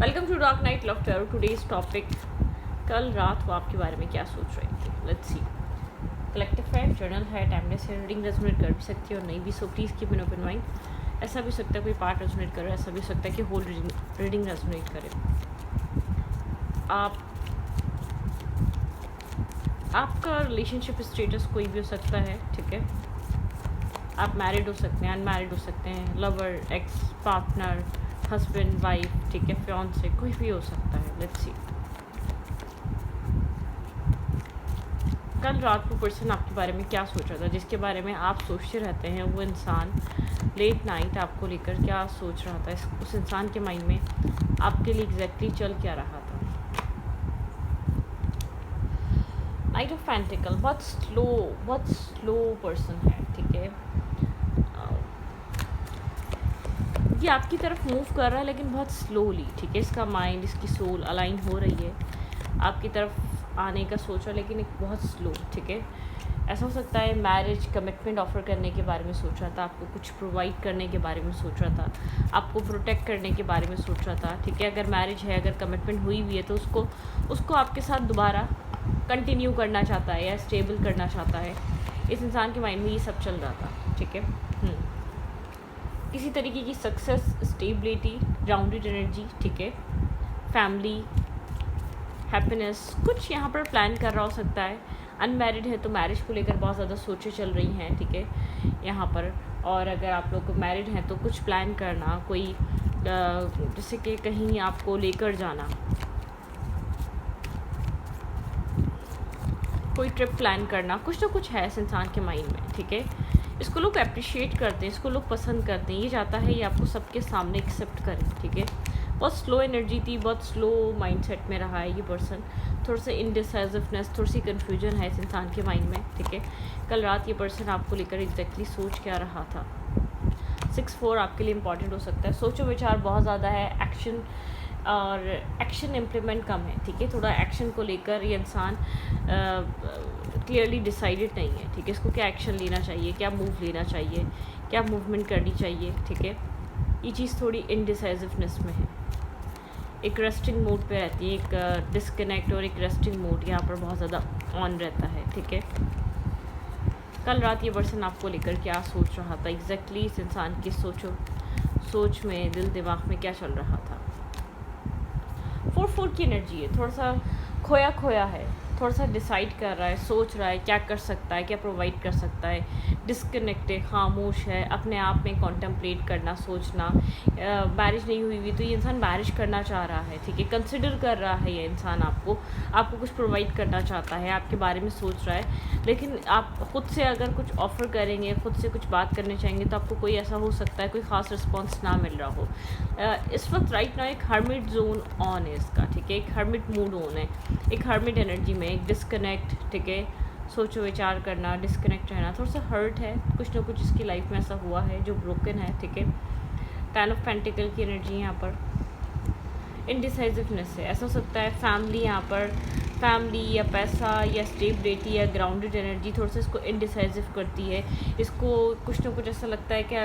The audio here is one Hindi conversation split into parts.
Welcome to dark night love tarot. Today's topic, कल रात वो आपके बारे में क्या सोच रहे थे। Let's see. कलेक्टिव है, जर्नल है, टाइमलेस है, रीडिंग रेजोनेट कर भी सकती है और नहीं भी, so please keep an open mind. ऐसा भी हो सकता है कोई पार्ट रेजोनेट करे, ऐसा भी हो सकता है कि होल रीडिंग रेजोनेट करे। आपका रिलेशनशिप स्टेटस कोई भी हो सकता है, ठीक है। आप मैरिड हो सकते हैं, अनमैरिड हो सकते हैं, lover, x, partner, husband, wife, ठीक है, फियांसे, कोई भी हो सकता है। Let's see. कल रात को पर्सन आपके बारे में क्या सोच रहा था, जिसके बारे में आप सोचते रहते हैं। वो इंसान लेट नाइट आपको लेकर क्या सोच रहा था, उस इंसान के माइंड में आपके लिए एग्जैक्टली चल क्या रहा था। नाइट ऑफ पेंटिकल बहुत स्लो पर्सन है, ठीक है। ये आपकी तरफ मूव कर रहा है लेकिन बहुत स्लोली, ठीक है। इसका माइंड, इसकी सोल अलाइन हो रही है, आपकी तरफ आने का सोच रहा है लेकिन एक बहुत स्लो, ठीक है। ऐसा हो सकता है मैरिज, कमिटमेंट ऑफर करने के बारे में सोच रहा था, आपको कुछ प्रोवाइड करने के बारे में सोच रहा था, आपको प्रोटेक्ट करने के बारे में सोच रहा था, ठीक है। अगर मैरिज है, अगर कमिटमेंट हुई हुई है तो उसको आपके साथ दोबारा कंटिन्यू करना चाहता है या स्टेबल करना चाहता है। इस इंसान के माइंड में ये सब चल रहा था, ठीक है। किसी तरीके की सक्सेस, स्टेबिलिटी, ग्राउंडेड एनर्जी, ठीक है, फैमिली, हैप्पीनेस, कुछ यहाँ पर प्लान कर रहा हो सकता है। अनमैरिड है तो मैरिज को लेकर बहुत ज़्यादा सोचें चल रही हैं, ठीक है, यहाँ पर। और अगर आप लोग मैरिड हैं तो कुछ प्लान करना, कोई जैसे कि कहीं आपको लेकर जाना, कोई ट्रिप प्लान करना, कुछ ना कुछ है इस इंसान के माइंड में, ठीक है। इसको लोग अप्रिशिएट करते हैं, इसको लोग पसंद करते हैं। ये चाहता है ये आपको सबके सामने एक्सेप्ट करे, ठीक है। बहुत स्लो एनर्जी थी, बहुत स्लो माइंडसेट में रहा है ये पर्सन। थोड़ा सा इनडिसाइसिवनेस, थोड़ी सी कन्फ्यूजन है इस इंसान के माइंड में, ठीक है। कल रात ये पर्सन आपको लेकर एग्जैक्टली सोच क्या रहा था। 6-4 आपके लिए इंपॉर्टेंट हो सकता है। सोचो विचार बहुत ज़्यादा है, एक्शन इम्प्लीमेंट कम है, ठीक है। थोड़ा एक्शन को लेकर ये इंसान क्लियरली डिसाइडेड नहीं है, ठीक है। इसको क्या एक्शन लेना चाहिए, क्या मूव लेना चाहिए, क्या मूवमेंट करनी चाहिए, ठीक है। ये चीज़ थोड़ी इनडिसाइसिवनेस में है, एक रेस्टिंग मोड पे रहती है, एक डिस्कनेक्ट और एक रेस्टिंग मोड यहाँ पर बहुत ज़्यादा ऑन रहता है, ठीक है। कल रात ये पर्सन आपको लेकर क्या सोच रहा था एग्जैक्टली, इस इंसान की सोच में, दिल दिमाग में क्या चल रहा था। 4-4 की एनर्जी है, थोड़ा सा खोया है, थोड़ा सा डिसाइड कर रहा है, सोच रहा है क्या कर सकता है, क्या प्रोवाइड कर सकता है, डिस्कनेक्ट है, खामोश है, अपने आप में कॉन्टेम्पलेट करना, सोचना। मैरिज नहीं हुई तो ये इंसान मैरिज करना चाह रहा है, ठीक है। कंसिडर कर रहा है ये इंसान आपको कुछ प्रोवाइड करना चाहता है, आपके बारे में सोच रहा है। लेकिन आप खुद से अगर कुछ ऑफ़र करेंगे, खुद से कुछ बात करने चाहेंगे तो आपको कोई ऐसा हो सकता है कोई ख़ास रिस्पॉन्स ना मिल रहा हो। इस वक्त राइट नाउ एक हर्मिट जोन ऑन है इसका, ठीक है। एक हर्मिट मूड ऑन है, एक हर्मिट एनर्जी में, एक डिस्कनेक्ट, ठीक है। सोचो विचार करना, डिस्कनेक्ट रहना, थोड़ा सा हर्ट है, कुछ ना कुछ इसकी लाइफ में ऐसा हुआ है जो ब्रोकन है, ठीक है। 10 ऑफ पेंटिकल की एनर्जी यहाँ पर इनडिसाइसिवनेस है। ऐसा हो सकता है फैमिली, यहाँ पर फैमिली या पैसा या स्टेबिलिटी या ग्राउंडेड एनर्जी थोड़ा सा इसको इनडिसाइसिव करती है। इसको कुछ ना कुछ ऐसा लगता है कि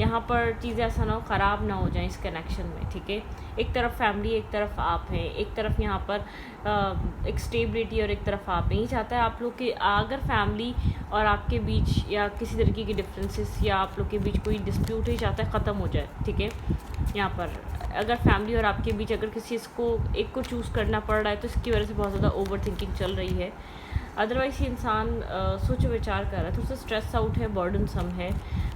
यहाँ पर चीज़ें ऐसा ना हो, ख़राब ना हो जाए इस कनेक्शन में, ठीक है। एक तरफ फैमिली, एक तरफ आप हैं, एक तरफ यहाँ पर एक स्टेबिलिटी और एक तरफ आप हैं। ये चाहता है आप लोग के अगर फैमिली और आपके बीच या किसी तरीके की डिफरेंसेस या आप लोग के बीच कोई डिस्प्यूट ही चाहता है ख़त्म हो जाए, ठीक है। यहाँ पर अगर फैमिली और आपके बीच अगर किसी एक को चूज़ करना पड़ रहा है तो इसकी वजह से बहुत ज़्यादा ओवर थिंकिंग चल रही है। अदरवाइज़ ये इंसान सोच विचार कर रहा है, थोड़ा सा स्ट्रेस आउट है, बर्डन सम है,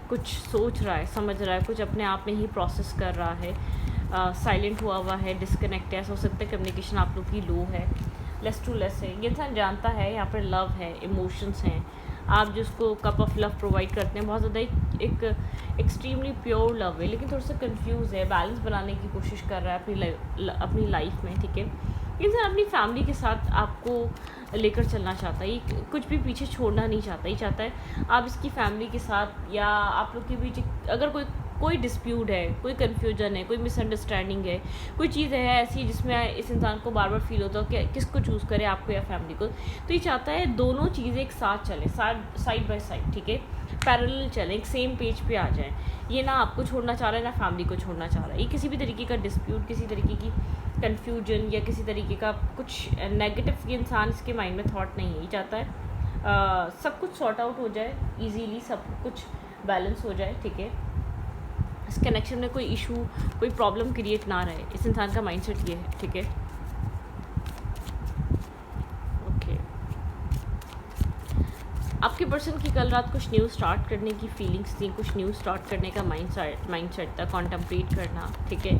कुछ सोच रहा है, समझ रहा है, कुछ अपने आप में ही प्रोसेस कर रहा है, साइलेंट हुआ है, डिस्कनेक्ट है। ऐसा हो सकता है कम्युनिकेशन आप लोग की लो है, लेस टू लेस है। ये इंसान जानता है यहाँ पर लव है, इमोशंस हैं, आप जिसको कप ऑफ लव प्रोवाइड करते हैं बहुत ज़्यादा एक एक्सट्रीमली प्योर लव है, लेकिन थोड़ा सा कंफ्यूज है, बैलेंस बनाने की कोशिश कर रहा है अपनी लाइफ में, ठीक है। इंसान अपनी फैमिली के साथ आपको लेकर चलना चाहता है, ये कुछ भी पीछे छोड़ना नहीं चाहता। ये चाहता है आप इसकी फैमिली के साथ या आप लोग के बीच अगर कोई डिस्प्यूट है, कोई कन्फ्यूजन है, कोई मिसअंडरस्टैंडिंग है, कोई चीज़ है ऐसी जिसमें इस इंसान को बार बार फील होता हो कि किसको चूज़ करे, आपको या फैमिली को, तो ये चाहता है दोनों चीज़ें एक साथ चलें, साइड बाय साइड, ठीक है। पैरेलल चलें, एक सेम पेज पे आ जाएं। ये ना आपको छोड़ना चाह रहा है ना फैमिली को छोड़ना चाह रहा है। ये किसी भी तरीके का डिस्प्यूट, किसी तरीके की कन्फ्यूजन या किसी तरीके का कुछ नेगेटिव इंसान इसके माइंड में थॉट नहीं है। ये चाहता है सब कुछ सॉर्ट आउट हो जाए इजीली, सब कुछ बैलेंस हो जाए, ठीक है। इस कनेक्शन में कोई इशू, कोई प्रॉब्लम क्रिएट ना रहे, इस इंसान का माइंडसेट ये है, ठीक है। ओके, आपके पर्सन की कल रात कुछ न्यू स्टार्ट करने की फीलिंग्स थी, कुछ न्यू स्टार्ट करने का माइंडसेट था, कॉन्टम्पलेट करना, ठीक है।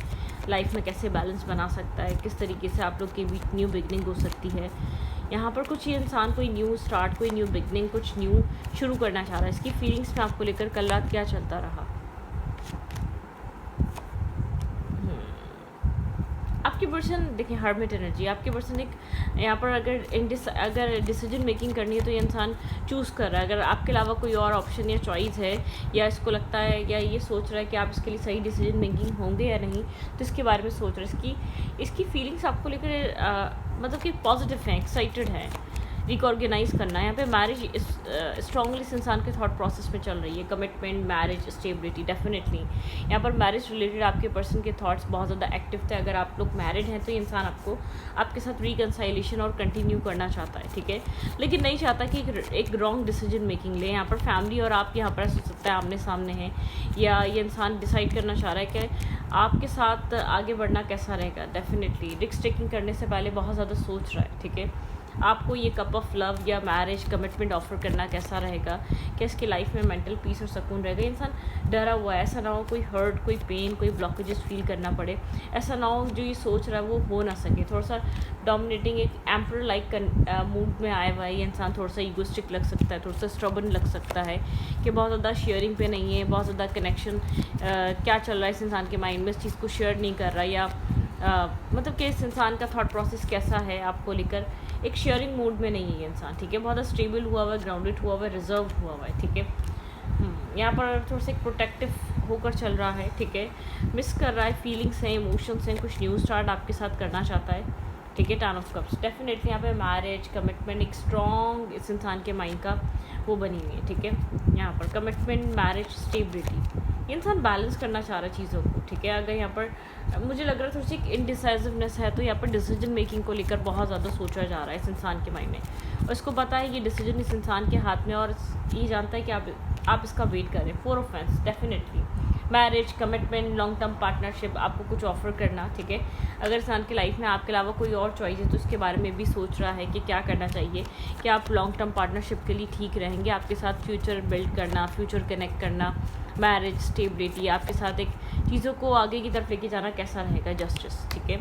लाइफ में कैसे बैलेंस बना सकता है, किस तरीके से आप लोग के बीच न्यू बिगनिंग हो सकती है। यहाँ पर कुछ ये इंसान कोई न्यू स्टार्ट, कोई न्यू बिगनिंग, कुछ न्यू शुरू करना चाह रहा है। इसकी फीलिंग्स में आपको लेकर कल रात क्या चलता रहा? आपके पर्सन देखिए हर्मिट एनर्जी, आपके पर्सन एक यहाँ पर अगर डिसीजन मेकिंग करनी है तो ये इंसान चूज़ कर रहा है। अगर आपके अलावा कोई और ऑप्शन या चॉइस है, या इसको लगता है या ये सोच रहा है कि आप इसके लिए सही डिसीजन मेकिंग होंगे या नहीं, तो इसके बारे में सोच रहा है। इसकी फीलिंग्स आपको लेकर मतलब कि पॉजिटिव हैं, एक्साइटेड हैं, रिकॉर्गेनाइज करना है। यहाँ पे मैरिज स्ट्रांगली इस इंसान के थॉट प्रोसेस में चल रही है। कमिटमेंट, मैरिज, स्टेबिलिटी, डेफिनेटली यहाँ पर मैरिज रिलेटेड आपके पर्सन के थॉट्स बहुत ज़्यादा एक्टिव थे। अगर आप लोग मैरिड हैं तो ये इंसान आपके साथ रिकन्साइलेशन और कंटिन्यू करना चाहता है, ठीक है, लेकिन नहीं चाहता कि एक रॉन्ग डिसीजन मेकिंग ले। यहाँ पर फैमिली और आप यहाँ पर हो सकता है आमने सामने हैं, या ये इंसान डिसाइड करना चाह रहा है कि आपके साथ आगे बढ़ना कैसा रहेगा। डेफिनेटली रिस्क टेकिंग करने से पहले बहुत ज़्यादा सोच रहा है, ठीक है। आपको ये कप ऑफ लव या मैरिज, कमिटमेंट ऑफर करना कैसा रहेगा, क्या इसकी लाइफ में मेंटल पीस और सुकून रहेगा। इंसान डरा हुआ है, ऐसा ना हो कोई हर्ट, कोई पेन, कोई ब्लॉकेजेस फील करना पड़े, ऐसा ना हो जो ये सोच रहा है वो हो ना सके। थोड़ा सा डोमिनेटिंग, एक एम्पर लाइक मूड में आया हुआ है ये इंसान। थोड़ा सा ईगोइस्टिक लग सकता है, थोड़ा सा स्टबर्न लग सकता है कि बहुत ज़्यादा शेयरिंग पे नहीं है, बहुत ज़्यादा कनेक्शन क्या चल रहा है इस इंसान के माइंड में, इस चीज़ को शेयर नहीं कर रहा, या मतलब कि इस इंसान का थॉट प्रोसेस कैसा है आपको लेकर, एक शेयरिंग मूड में नहीं है ये इंसान, ठीक है। बहुत स्टेबल हुआ हुआ है, ग्राउंडेड हुआ हुआ है, रिजर्व हुआ हुआ है, ठीक है। यहाँ पर थोड़ा सा एक प्रोटेक्टिव होकर चल रहा है, ठीक है। मिस कर रहा है, फीलिंग्स हैं, इमोशंस हैं, कुछ न्यू स्टार्ट आपके साथ करना चाहता है, ठीक है। 10 ऑफ कप्स, डेफिनेटली यहाँ पे मैरिज, कमिटमेंट, एक स्ट्रॉन्ग इस इंसान के माइंड का वो बनी हुई है, ठीक है। यहाँ पर कमिटमेंट, मैरिज, स्टेबिलिटी, ये इंसान बैलेंस करना चाह रहा है चीज़ों को, ठीक है। अगर यहाँ पर मुझे लग रहा है थोड़ी सी इनडिसाइसिवनेस है, तो यहाँ पर डिसीजन मेकिंग को लेकर बहुत ज़्यादा सोचा जा रहा है इस इंसान के माइंड में, और इसको पता है ये डिसीजन इस इंसान के हाथ में, और ये जानता है कि आप इसका वेट करें। 4 of wands, definitely marriage, commitment, long term partnership, आपको कुछ ऑफर करना, ठीक है। अगर इंसान की लाइफ में आपके अलावा कोई और चॉइस है तो इसके बारे में भी सोच रहा है कि क्या करना चाहिए, कि आप लॉन्ग टर्म पार्टनरशिप के लिए ठीक रहेंगे, आपके साथ फ्यूचर बिल्ड करना, फ्यूचर कनेक्ट करना, मैरिज, स्टेबिलिटी, आपके साथ एक चीज़ों को आगे की तरफ लेके जाना कैसा रहेगा, जस्टिस, ठीक है।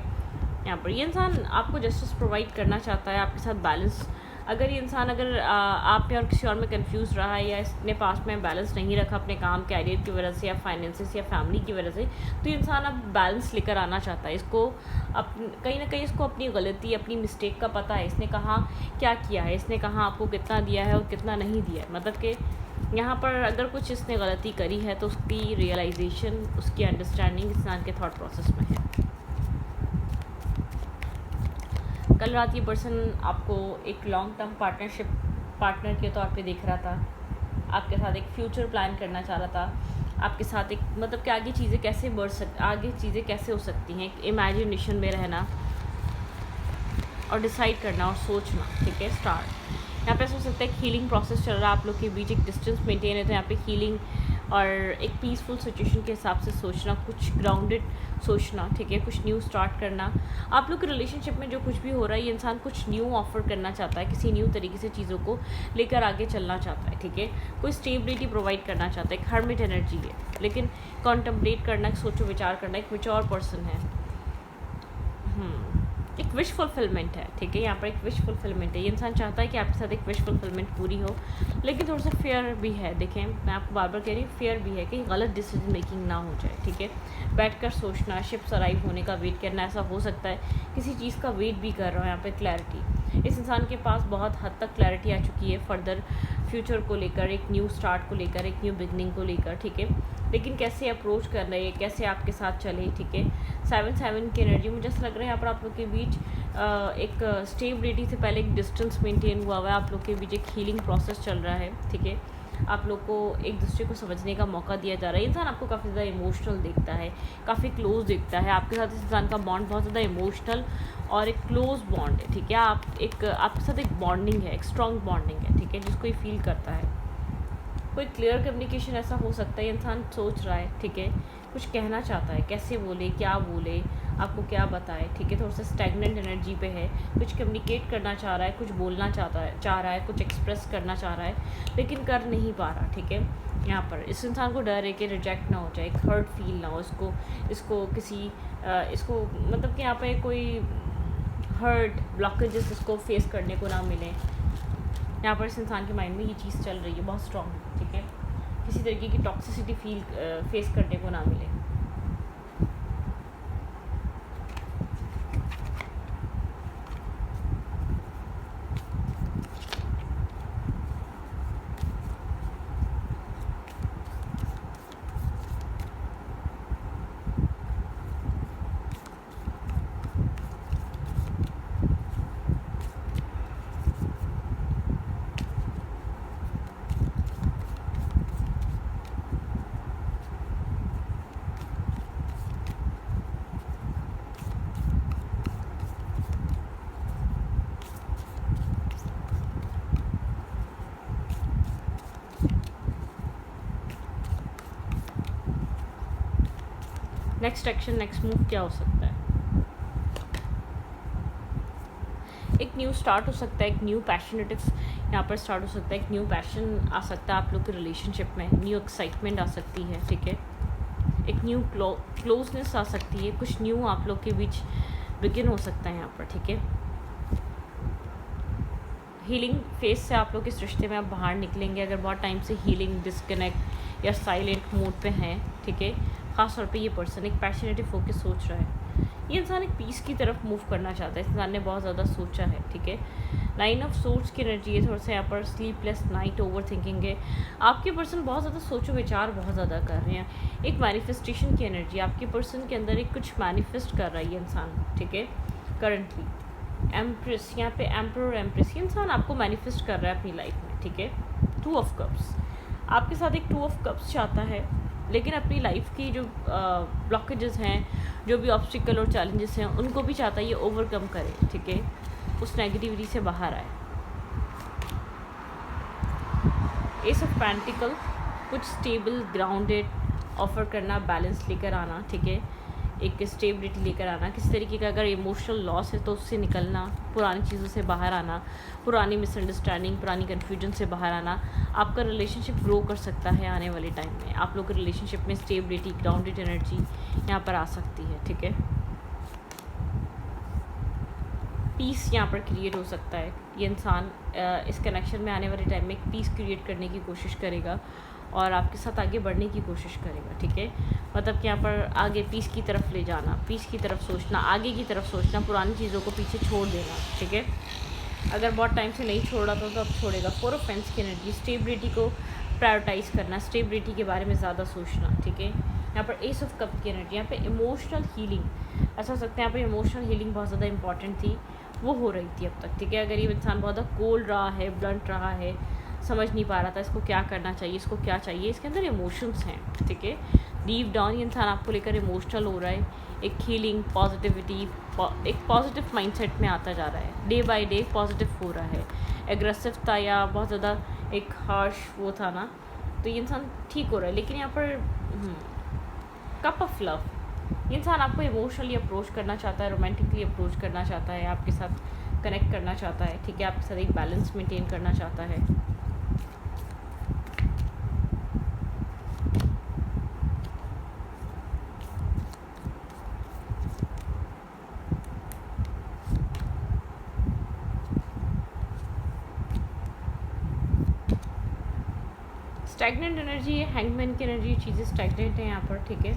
यहाँ पर ये इंसान आपको जस्टिस प्रोवाइड करना चाहता है, आपके साथ बैलेंस। अगर ये इंसान आप में और किसी और में कंफ्यूज रहा है, या इसने पास में बैलेंस नहीं रखा अपने काम, कैरियर की वजह से, या फाइनेंसेस या फैमिली की वजह से, तो ये इंसान अब बैलेंस लेकर आना चाहता है। इसको कहीं ना कहीं इसको अपनी गलती, अपनी मिस्टेक का पता है, इसने कहाँ क्या किया है, इसने कहाँ आपको कितना दिया है और कितना नहीं दिया है। मतलब कि यहाँ पर अगर कुछ इसने गलती करी है तो उसकी रियलाइजेशन, उसकी अंडरस्टैंडिंग इंसान के थॉट प्रोसेस में है। कल रात ये पर्सन आपको एक लॉन्ग टर्म पार्टनर के तौर पे देख रहा था, आपके साथ एक फ्यूचर प्लान करना चाह रहा था, आपके साथ एक मतलब कि आगे चीज़ें कैसे हो सकती हैं, एक इमेजिनेशन में रहना और डिसाइड करना और सोचना, ठीक है। स्टार्ट यहाँ पे ऐसा हो सकता है कि हीलिंग प्रोसेस चल रहा है आप लोग के बीच, एक डिस्टेंस मेंटेन है, तो यहाँ पे हीलिंग और एक पीसफुल सिचुएशन के हिसाब से सोचना, कुछ ग्राउंडेड सोचना, ठीक है, कुछ न्यू स्टार्ट करना। आप लोग के रिलेशनशिप में जो कुछ भी हो रहा है, ये इंसान कुछ न्यू ऑफर करना चाहता है, किसी न्यू तरीके से चीज़ों को लेकर आगे चलना चाहता है, ठीक है। कोई स्टेबिलिटी प्रोवाइड करना चाहता है, एक हर्मिट एनर्जी है, लेकिन कॉन्टम्पलेट करना, सोचो विचार करना, एक मैच्योर पर्सन है। एक विश फुलफिलमेंट है, ठीक है। यहाँ पर एक विश फुलफिलमेंट है, ये इंसान चाहता है कि आपके साथ एक विश फुलफिलमेंट पूरी हो, लेकिन थोड़ा सा फेयर भी है। देखें, मैं आपको बार बार कह रही हूँ, फेयर भी है कि गलत डिसीजन मेकिंग ना हो जाए, ठीक है। बैठकर सोचना, शिप्स अराइव होने का वेट करना, ऐसा हो सकता है किसी चीज़ का वेट भी कर रहा हो। यहाँ पर क्लैरिटी, इस इंसान के पास बहुत हद तक क्लैरिटी आ चुकी है फर्दर फ्यूचर को लेकर, एक न्यू स्टार्ट को लेकर, एक न्यू बिगनिंग को लेकर, ठीक है। लेकिन कैसे अप्रोच कर रहे हैं, कैसे आपके साथ चले, ठीक है। 7 की एनर्जी, मुझे ऐसा लग रहा है यहाँ पर आप लोग के बीच एक स्टेबिलिटी से पहले एक डिस्टेंस मेंटेन हुआ है, आप लोग के बीच एक हीलिंग प्रोसेस चल रहा है, ठीक है। आप लोग को एक दूसरे को समझने का मौका दिया जा रहा है। इंसान आपको काफ़ी ज़्यादा इमोशनल दिखता है, काफ़ी क्लोज दिखता है। आपके साथ इस इंसान का बॉन्ड बहुत ज़्यादा इमोशनल और एक क्लोज बॉन्ड है, ठीक है। आपके साथ एक बॉन्डिंग है, एक स्ट्रॉन्ग बॉन्डिंग है, ठीक है, जिसको ये फील करता है। कोई क्लियर कम्युनिकेशन ऐसा हो सकता है, इंसान सोच रहा है, ठीक है, कुछ कहना चाहता है, कैसे बोले, क्या बोले, आपको क्या बताए, ठीक है। थोड़ा सा स्टैग्नेंट एनर्जी पे है, कुछ कम्युनिकेट करना चाह रहा है, कुछ बोलना चाह रहा है, कुछ एक्सप्रेस करना चाह रहा है, लेकिन कर नहीं पा रहा, ठीक है। यहाँ पर इस इंसान को डर है कि रिजेक्ट ना हो जाए, एक हर्ट फील ना हो इसको किसी इसको मतलब कि यहाँ पे कोई हर्ट ब्लॉकेजेस इसको फेस करने को ना मिले। यहाँ पर इस इंसान के माइंड में ये चीज़ चल रही है बहुत स्ट्रॉन्ग, ठीक है। किसी तरीके की टॉक्सिसिटी फेस करने को ना मिले। नेक्स्ट एक्शन, नेक्स्ट मूव क्या हो सकता है? एक न्यू स्टार्ट हो सकता है, एक न्यू पैशनेटिव यहाँ पर स्टार्ट हो सकता है, एक न्यू पैशन आ सकता है आप लोग के रिलेशनशिप में, न्यू एक्साइटमेंट आ सकती है, ठीक है। एक न्यू क्लोजनेस आ सकती है, कुछ न्यू आप लोग के बीच बिगिन हो सकता है यहाँ पर, ठीक है। हीलिंग फेज से आप लोग इस रिश्ते में आप बाहर निकलेंगे अगर बहुत टाइम से हीलिंग, डिस्कनेक्ट या साइलेंट मोड पे हैं, ठीक है। ख़ास तौर पे ये पर्सन एक पैशनेटिव होकर सोच रहा है, ये इंसान एक पीस की तरफ मूव करना चाहता है, इस इंसान ने बहुत ज़्यादा सोचा है, ठीक है। 9 ऑफ सोर्स की एनर्जी है, थोड़ा सा यहाँ पर स्लीपलेस नाइट, ओवर थिंकिंग है। आपके पर्सन बहुत ज़्यादा सोचो विचार बहुत ज़्यादा कर रहे हैं। एक मैनिफेस्टेशन की एनर्जी आपके पर्सन के अंदर एक कुछ मैनिफेस्ट कर रहा है ये इंसान, ठीक है। करंटली एम्प्रेस, यहाँ पे एम्पर और एम्प्रेस, ये इंसान आपको मैनिफेस्ट कर रहा है अपनी लाइफ में, ठीक है। 2 ऑफ कप्स आपके साथ एक 2 ऑफ कप्स चाहता है, लेकिन अपनी लाइफ की जो ब्लॉकेजेस हैं, जो भी ऑब्स्टिकल और चैलेंजेस हैं, उनको भी चाहता है ये ओवरकम करे, ठीक है, उस नेगेटिविटी से बाहर आए। एस ऑफ पेंटिकल कुछ स्टेबल, ग्राउंडेड ऑफर करना, बैलेंस लेकर आना, ठीक है, एक स्टेबिलिटी लेकर आना। किसी तरीके का अगर इमोशनल लॉस है तो उससे निकलना, पुरानी चीज़ों से बाहर आना, पुरानी मिसअंडरस्टैंडिंग, पुरानी कन्फ्यूजन से बाहर आना। आपका रिलेशनशिप ग्रो कर सकता है आने वाले टाइम में, आप लोग के रिलेशनशिप में स्टेबिलिटी, ग्राउंडेड एनर्जी यहाँ पर आ सकती है, ठीक है। पीस यहाँ पर क्रिएट हो सकता है, ये इंसान इस कनेक्शन में आने वाले टाइम में एक पीस क्रिएट करने की कोशिश करेगा और आपके साथ आगे बढ़ने की कोशिश करेगा, ठीक है। मतलब कि यहाँ पर आगे पीस की तरफ ले जाना, पीस की तरफ सोचना, आगे की तरफ सोचना, पुरानी चीज़ों को पीछे छोड़ देना, ठीक है। अगर बहुत टाइम से नहीं छोड़ रहा था तो अब छोड़ेगा। 4 ऑफ पेंस की एनर्जी, स्टेबिलिटी को प्रायोरिटाइज़ करना, स्टेबिलिटी के बारे में ज़्यादा सोचना, ठीक है। यहाँ पर एस ऑफ कप की एनर्जी, यहाँ पे इमोशनल हीलिंग, ऐसा हो सकता है यहाँ पे इमोशनल हीलिंग बहुत ज़्यादा इंपॉर्टेंट थी, वो हो रही थी अब तक, ठीक है। अगर ये इंसान बहुत ज़्यादा कोल्ड रहा है, ब्लंट रहा है, समझ नहीं पा रहा था इसको क्या करना चाहिए, इसको क्या चाहिए, इसके अंदर इमोशंस हैं, ठीक है। डीप डाउन ये इंसान आपको लेकर इमोशनल हो रहा है, एक हीलिंग, पॉजिटिविटी, एक पॉजिटिव माइंडसेट में आता जा रहा है, डे बाय डे पॉजिटिव हो रहा है। एग्रेसिव था या बहुत ज़्यादा एक हार्श वो था ना, तो ये इंसान ठीक हो रहा है। लेकिन यहाँ पर कप ऑफ लव, ये इंसान आपको इमोशनली अप्रोच करना चाहता है, रोमांटिकली अप्रोच करना चाहता है, आपके साथ कनेक्ट करना चाहता है, ठीक है, आपके साथ एक बैलेंस मेंटेन करना चाहता है। स्टैग्नेंट एनर्जी है, हैंगमैन की एनर्जी, चीज़ें स्टैग्नेंट हैं यहाँ पर, ठीक है।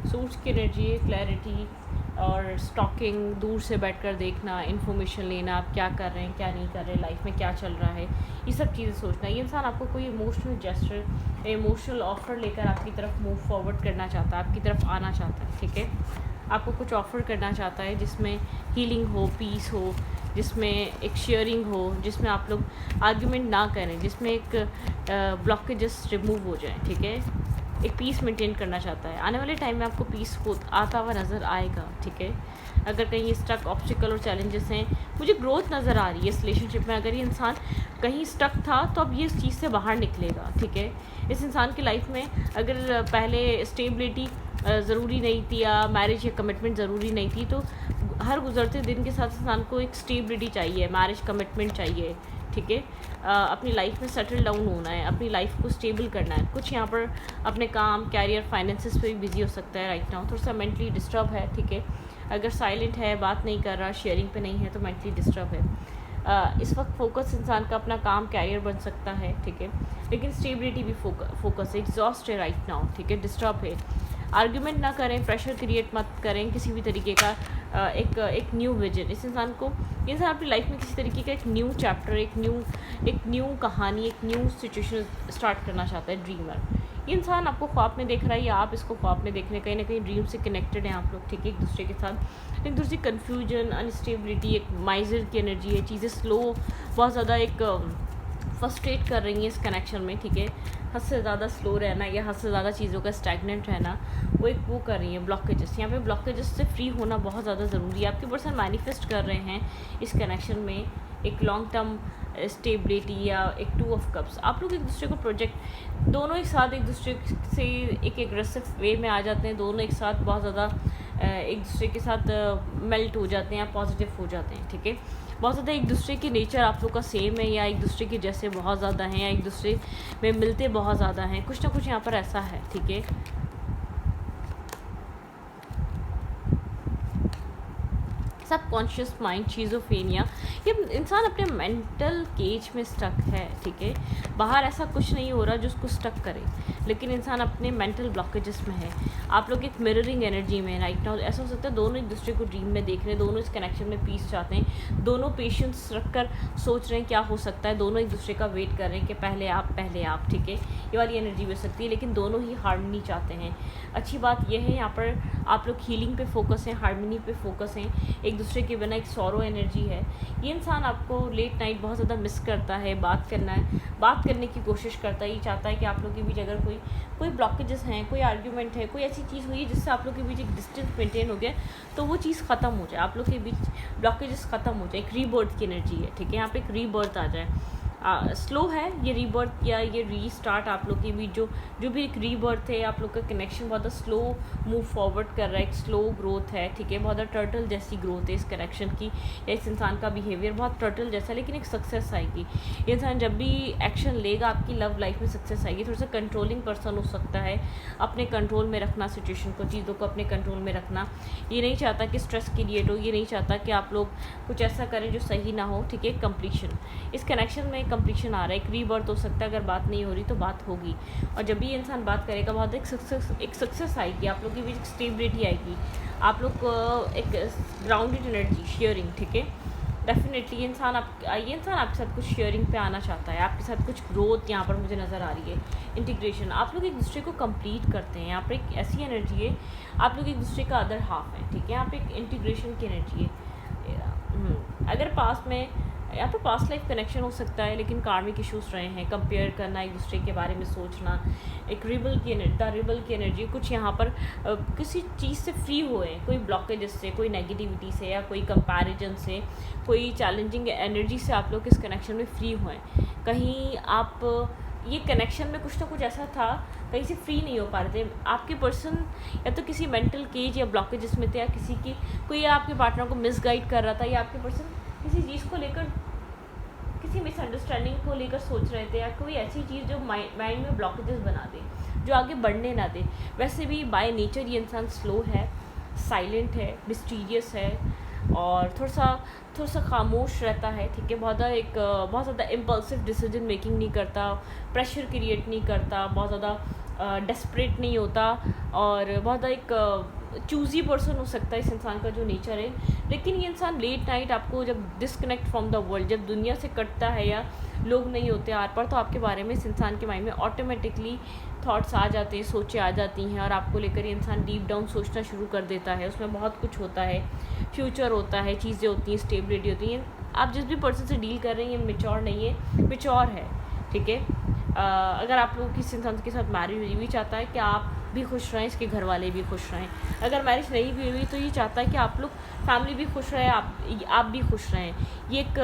सोर्स की एनर्जी है, क्लैरिटी और स्टॉकिंग, दूर से बैठकर देखना, इन्फॉर्मेशन लेना, आप क्या कर रहे हैं, क्या नहीं कर रहे, लाइफ में क्या चल रहा है, ये सब चीज़ें सोचना। ये इंसान आपको कोई इमोशनल जेस्चर, इमोशनल ऑफर लेकर आपकी तरफ मूव फॉरवर्ड करना चाहता है, आपकी तरफ आना चाहता है, ठीक है। आपको कुछ ऑफ़र करना चाहता है जिसमें हीलिंग हो, पीस हो, जिसमें एक शेयरिंग हो, जिसमें आप लोग आर्ग्यूमेंट ना करें, जिसमें एक ब्लॉकेजेस रिमूव हो जाएं, ठीक है। एक पीस मेंटेन करना चाहता है, आने वाले टाइम में आपको पीस हो आता हुआ नज़र आएगा, ठीक है। अगर कहीं ये स्टक ऑब्स्टिकल और चैलेंजेस हैं, मुझे ग्रोथ नज़र आ रही है इस रिलेशनशिप में। अगर ये इंसान कहीं स्टक था तो अब ये इस चीज़ से बाहर निकलेगा, ठीक है। इस इंसान की लाइफ में अगर पहले स्टेबिलिटी ज़रूरी नहीं थी या मैरिज या कमिटमेंट ज़रूरी नहीं थी, तो हर गुजरते दिन के साथ इंसान को एक स्टेबिलिटी चाहिए, मैरिज कमिटमेंट चाहिए, ठीक है। अपनी लाइफ में सेटल डाउन होना है, अपनी लाइफ को स्टेबल करना है। कुछ यहाँ पर अपने काम, कैरियर, फाइनेंसिस पे भी बिजी हो सकता है राइट नाउ, थोड़ा सा मेंटली डिस्टर्ब है, ठीक है। अगर साइलेंट है, बात नहीं कर रहा, शेयरिंग पे नहीं है, तो मेंटली डिस्टर्ब है। इस वक्त फोकस इंसान का अपना काम, कैरियर बन सकता है, ठीक है, लेकिन स्टेबिलिटी भी फोकस है, एग्जॉस्ट है राइट नाउ, ठीक है, डिस्टर्ब है। आर्ग्यूमेंट ना करें, प्रेशर क्रिएट मत करें किसी भी तरीके का। एक न्यू विजन, इस इंसान को, इंसान अपनी लाइफ में किसी तरीके का एक न्यू चैप्टर, एक न्यू कहानी, एक न्यू सिचुएशन स्टार्ट करना चाहता है, ड्रीमर। ये इंसान आपको ख्वाब में देख रहा है या आप इसको ख्वाब में देख रहे हैं, कहीं ना कहीं ड्रीम से कनेक्टेड हैं आप लोग, ठीक है, एक दूसरे के साथ। एक दूसरी कन्फ्यूजन, अनस्टेबिलिटी, एक माइजर की एनर्जी है, चीज़ें स्लो, बहुत ज़्यादा एक फ्रस्ट्रेट कर रही हैं इस कनेक्शन में, ठीक है। हद से ज़्यादा स्लो रहना या हद से ज़्यादा चीज़ों का स्टैगनेंट रहना, वो कर रही हैं ब्लॉकेजेस। यहाँ पे ब्लॉकेजेस से फ्री होना बहुत ज़्यादा ज़रूरी है। आपके पर्सन मैनिफेस्ट कर रहे हैं इस कनेक्शन में एक लॉन्ग टर्म स्टेबिलिटी या एक 2 ऑफ कप्स। आप लोग एक दूसरे को प्रोजेक्ट, दोनों एक साथ एक दूसरे से एक एग्रेसिव वे में आ जाते हैं, दोनों एक साथ बहुत ज़्यादा एक दूसरे के साथ मेल्ट हो जाते हैं, पॉजिटिव हो जाते हैं, ठीक है। बहुत ज़्यादा एक दूसरे की नेचर आप लोग का सेम है या एक दूसरे के जैसे बहुत ज़्यादा हैं या एक दूसरे में मिलते बहुत ज़्यादा हैं, कुछ ना कुछ यहाँ पर ऐसा है, ठीक है। सबकॉन्शियस माइंड, शिज़ोफ्रेनिया, ये इंसान अपने मेंटल केज में स्टक है, ठीक है। बाहर ऐसा कुछ नहीं हो रहा जो उसको स्टक करे, लेकिन इंसान अपने मेंटल ब्लॉकेजेस में है। आप लोग एक मिररिंग एनर्जी में राइट नाउ, ऐसा हो सकता है दोनों एक दूसरे को ड्रीम में देख रहे हैं, दोनों इस कनेक्शन में पीस चाहते हैं, दोनों पेशेंस रखकर सोच रहे हैं क्या हो सकता है, दोनों एक दूसरे का वेट कर रहे हैं कि पहले आप, ठीक है। ये वाली एनर्जी भी हो सकती है, लेकिन दोनों ही हार्मनी चाहते हैं। अच्छी बात यह है यहाँ पर आप लोग हीलिंग पे फोकस हैं, हार्मनी पे फोकस हैं, एक दूसरे के बिना एक सौरो एनर्जी है। ये इंसान आपको लेट नाइट बहुत ज़्यादा मिस करता है, बात करने की कोशिश करता है, ये चाहता है कि आप लोग के बीच अगर कोई ब्लॉकेजेस हैं, कोई आर्ग्यूमेंट है, कोई ऐसी चीज़ हुई है जिससे आप लोग के बीच एक डिस्टेंस मेंटेन हो गया, तो वो चीज़ ख़त्म हो जाए, आप लोग के बीच ब्लॉकेजेस ख़त्म हो जाए, एक रीबर्थ की एनर्जी है, ठीक है। यहाँ पे एक रीबर्थ आ जाए, स्लो है ये रीबर्थ या ये रीस्टार्ट आप लोग के बीच जो भी एक रीबर्थ है, आप लोग का कनेक्शन बहुत स्लो मूव फॉरवर्ड कर रहा है, एक स्लो ग्रोथ है, ठीक है। बहुत टर्टल जैसी ग्रोथ है इस कनेक्शन की, या इस इंसान का बिहेवियर बहुत टर्टल जैसा, लेकिन एक सक्सेस आएगी। ये इंसान जब भी एक्शन लेगा आपकी लव लाइफ में सक्सेस आएगी। थोड़ा सा कंट्रोलिंग पर्सन हो सकता है, अपने कंट्रोल में रखना सिचुएशन को, चीज़ों को अपने कंट्रोल में रखना। ये नहीं चाहता कि स्ट्रेस क्रिएट हो, ये नहीं चाहता कि आप लोग कुछ ऐसा करें जो सही ना हो, ठीक है। कंप्लीशन, इस कनेक्शन में कंप्लीशन आ रहा है, एक रीबर्थ हो सकता है। अगर बात नहीं हो रही तो बात होगी, और जब भी ये इंसान बात करेगा बहुत एक सक्सेस आएगी, आप लोग के बीच स्टेबिलिटी आएगी, आप लोग को एक ग्राउंडेड एनर्जी, शेयरिंग, ठीक है। डेफिनेटली ये इंसान आपके साथ कुछ शेयरिंग पे आना चाहता है, आपके साथ कुछ ग्रोथ यहाँ पर मुझे नज़र आ रही है, इंटीग्रेशन। आप लोग एक दूसरे को कंप्लीट करते हैं, यहाँ पर एक ऐसी एनर्जी है, आप लोग एक दूसरे का अदर हाफ है, ठीक है। यहाँ पे एक इंटीग्रेशन की एनर्जी है। अगर पास में या तो पास्ट लाइफ कनेक्शन हो सकता है, लेकिन कार्मिक इश्यूज रहे हैं, कंपेयर करना, एक दूसरे के बारे में सोचना, एक रिबल की एनर्जी, कुछ यहाँ पर किसी चीज़ से फ्री हुए, कोई ब्लॉकेजेस से, कोई नेगेटिविटी से या कोई कंपैरिजन से, कोई चैलेंजिंग एनर्जी से आप लोग इस कनेक्शन में फ्री हुए। कहीं आप ये कनेक्शन में कुछ ना कुछ ऐसा था, कहीं से फ्री नहीं हो पा रहे थे, आपके पर्सन या तो किसी मेंटल केज या ब्लॉकेजेस में थे, या कोई आपके पार्टनर को मिसगाइड कर रहा था, या आपके पर्सन किसी चीज़ को लेकर, किसी मिसअंडरस्टैंडिंग को लेकर सोच रहे थे, या कोई ऐसी चीज़ जो माइंड में ब्लॉकेजेस बना दे, जो आगे बढ़ने ना दे। वैसे भी बाय नेचर ये इंसान स्लो है, साइलेंट है, मिस्टीरियस है, और थोड़ा सा खामोश रहता है, ठीक है। बहुत ज़्यादा इम्पल्सिव डिसीजन मेकिंग नहीं करता, प्रेशर क्रिएट नहीं करता, बहुत ज़्यादा डेस्परेट नहीं होता, और बहुत ज़्यादा एक चूज़ी पर्सन हो सकता है इस इंसान का जो नेचर है। लेकिन ये इंसान लेट नाइट आपको जब डिस्कनेक्ट फ्रॉम द वर्ल्ड, जब दुनिया से कटता है या लोग नहीं होते आर पार, तो आपके बारे में इस इंसान के माइंड में ऑटोमेटिकली थॉट्स आ जाते हैं, सोचें आ जाती हैं, और आपको लेकर ये इंसान डीप डाउन सोचना शुरू कर देता है। उसमें बहुत कुछ होता है, फ्यूचर होता है, चीज़ें होती हैं, स्टेबिलिटी होती है। आप जिस भी पर्सन से डील कर रहे हैं ये मेच्योर नहीं है, मेच्योर है, ठीक है। अगर आप लोग किसी इंसान के साथ मैरिज हुई चाहता है कि आप भी खुश रहें, इसके घर वाले भी खुश रहें। अगर मैरिज नहीं भी हुई तो ये चाहता है कि आप लोग फैमिली भी खुश रहे, आप भी खुश रहें। ये एक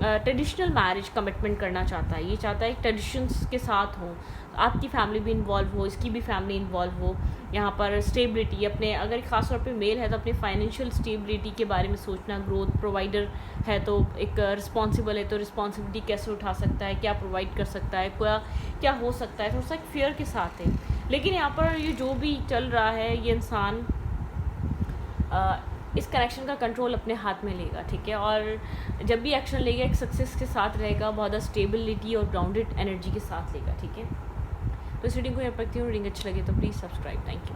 ट्रेडिशनल मैरिज कमिटमेंट करना चाहता है, ये चाहता है ट्रेडिशंस के साथ हो, आपकी फैमिली भी इन्वॉल्व हो, इसकी भी फैमिली इन्वॉल्व हो। यहाँ पर स्टेबिलिटी, अपने अगर ख़ास तौर पे मेल है तो अपने फाइनेंशियल स्टेबिलिटी के बारे में सोचना, ग्रोथ, प्रोवाइडर है तो एक रिस्पॉन्सिबल है तो रिस्पॉन्सिबिलिटी कैसे उठा सकता है, क्या प्रोवाइड कर सकता है, क्या हो सकता है, थोड़ा सा एक फेयर के साथ है। लेकिन यहाँ पर ये जो भी चल रहा है ये इंसान इस कनेक्शन का कंट्रोल अपने हाथ में लेगा, ठीक है। और जब भी एक्शन लेगा एक सक्सेस के साथ रहेगा, बहुत ज़्यादा स्टेबिलिटी और ग्राउंडेड एनर्जी के साथ लेगा, ठीक है। तो इस रीडिंग को यहाँ पर रखती हूँ, रीडिंग अच्छी लगे तो प्लीज़ सब्सक्राइब। Thank you.